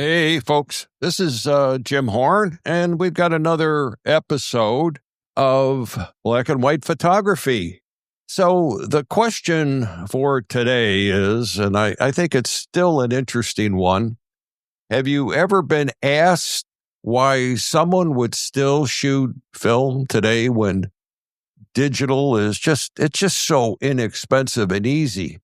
Hey, folks, this is Jim Horn, and we've got another episode of Black and White Photography. So the question for today is, and I think it's still an interesting one, have you ever been asked why someone would still shoot film today when digital it's just so inexpensive and easy?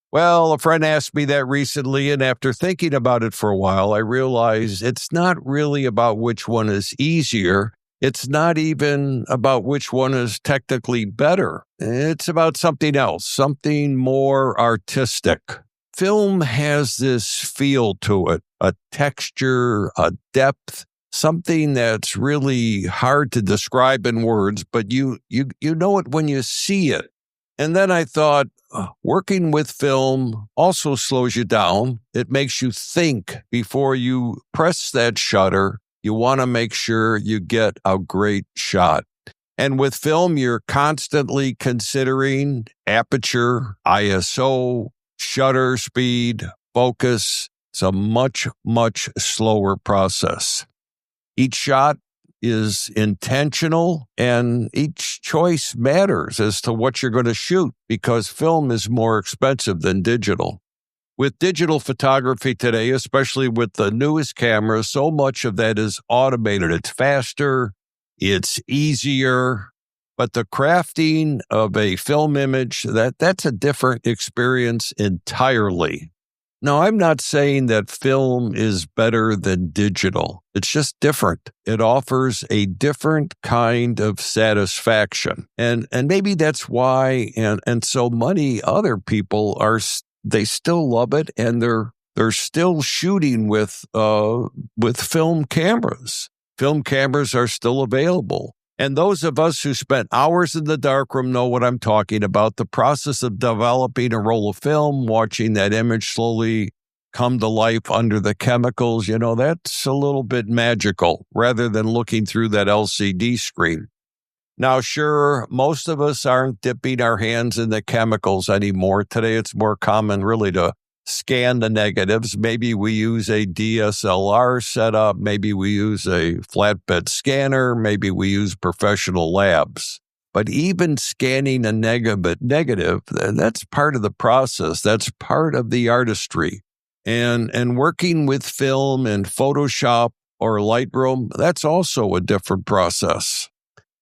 Well, a friend asked me that recently, and after thinking about it for a while, I realized it's not really about which one is easier. It's not even about which one is technically better. It's about something else, something more artistic. Film has this feel to it, a texture, a depth, something that's really hard to describe in words, but you know it when you see it. And then I thought, working with film also slows you down. It makes you think before you press that shutter. You want to make sure you get a great shot. And with film, you're constantly considering aperture, ISO, shutter speed, focus. It's a much, much slower process. Each shot is intentional, and each choice matters as to what you're going to shoot because film is more expensive than digital. With digital photography today, especially with the newest cameras, so much of that is automated. It's faster, it's easier, but the crafting of a film image, that's a different experience entirely. Now, I'm not saying that film is better than digital. It's just different. It offers a different kind of satisfaction. And maybe that's why, and so many other people they still love it, and they're still shooting with film cameras. Film cameras are still available. And those of us who spent hours in the darkroom know what I'm talking about. The process of developing a roll of film, watching that image slowly come to life under the chemicals, that's a little bit magical rather than looking through that LCD screen. Now, sure, most of us aren't dipping our hands in the chemicals anymore. Today, it's more common really to scan the negatives. Maybe we use a DSLR setup. Maybe we use a flatbed scanner. Maybe we use professional labs. But even scanning a negative, that's part of the process. That's part of the artistry. And working with film in Photoshop or Lightroom, that's also a different process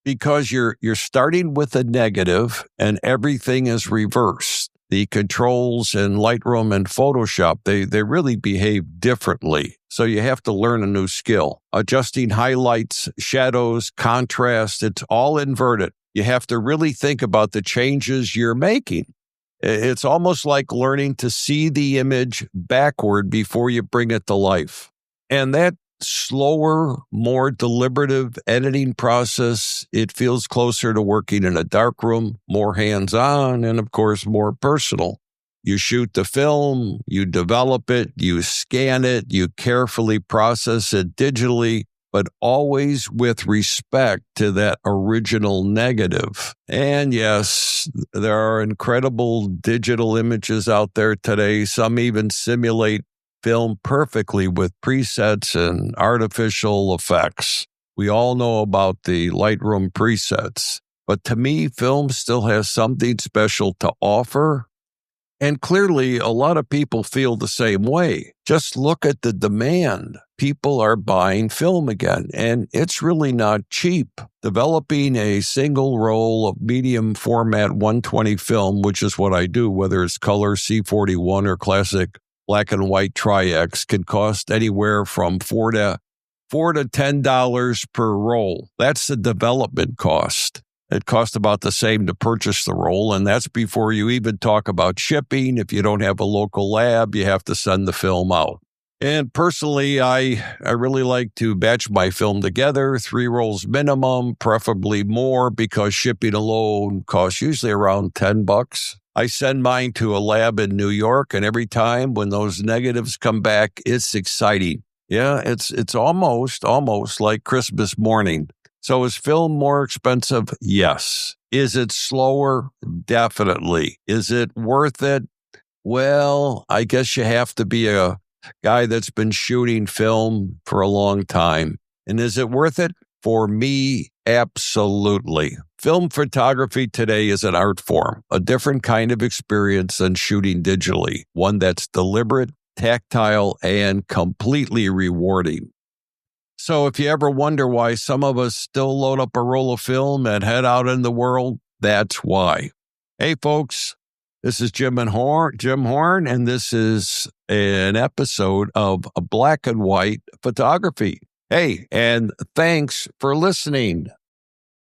because you're starting with a negative and everything is reversed. The controls in Lightroom and Photoshop, they really behave differently. So you have to learn a new skill. Adjusting highlights, shadows, contrast, it's all inverted. You have to really think about the changes you're making. It's almost like learning to see the image backward before you bring it to life. And that slower, more deliberative editing process, it feels closer to working in a darkroom, more hands-on, and of course, more personal. You shoot the film, you develop it, you scan it, you carefully process it digitally, but always with respect to that original negative. And yes, there are incredible digital images out there today. Some even simulate film perfectly with presets and artificial effects. We all know about the Lightroom presets, but to me, film still has something special to offer. And clearly, a lot of people feel the same way. Just look at the demand. People are buying film again, and it's really not cheap. Developing a single roll of medium format 120 film, which is what I do, whether it's color C41 or classic black and white Tri-X, can cost anywhere from $4 to $10 per roll. That's the development cost. It costs about the same to purchase the roll, and that's before you even talk about shipping. If you don't have a local lab, you have to send the film out. And personally, I really like to batch my film together, 3 rolls minimum, preferably more, because shipping alone costs usually around $10. I send mine to a lab in New York, and every time when those negatives come back, it's exciting. Yeah, it's almost like Christmas morning. So is film more expensive? Yes. Is it slower? Definitely. Is it worth it? Well, I guess you have to be a guy that's been shooting film for a long time. And is it worth it? For me, absolutely. Film photography today is an art form, a different kind of experience than shooting digitally, one that's deliberate, tactile, and completely rewarding. So if you ever wonder why some of us still load up a roll of film and head out in the world, that's why. Hey, folks, this is Jim Horn, and this is an episode of Black and White Photography. Hey, and thanks for listening.